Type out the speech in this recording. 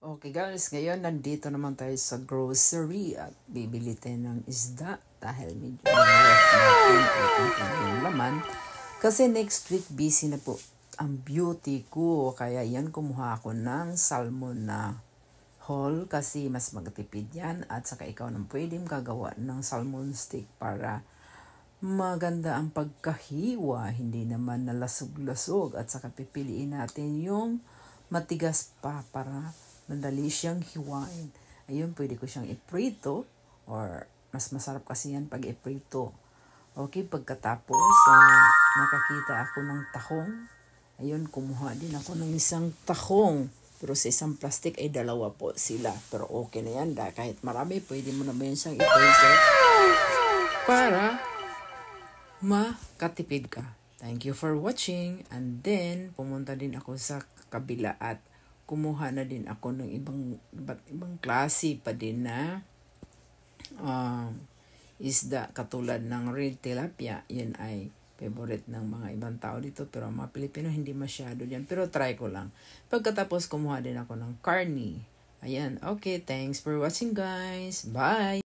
Okay guys, ngayon nandito naman tayo sa grocery at bibili tayo ng isda dahil medyo na-ref natin yung laman. Kasi next week busy na po ang beauty ko, kaya yan kumuha ako ng salmon na whole kasi mas magtipid yan at saka ikaw nang pwedeng gagawa ng salmon steak para maganda ang pagkahiwa, hindi naman nalasog-lasog at saka pipiliin natin yung matigas pa para madali siyang hiwain. Ayun, pwede ko siyang iprito or mas masarap kasi yan pag iprito. Okay, pagkatapos nakakita ako ng tahong. Ayun, kumuha din ako ng isang tahong. Pero sa isang plastic ay dalawa po sila. Pero okay na yan. Kahit marami, pwede mo naman siyang iprito para makatipid ka. Thank you for watching. And then, pumunta din ako sa kabila at kumuha na din ako ng iba't ibang klase pa din na isda katulad ng red tilapia. Yan ay favorite ng mga ibang tao dito pero mga Pilipino hindi masyado yan. Pero try ko lang. Pagkatapos kumuha din ako ng carne. Ayan. Okay, thanks for watching guys. Bye!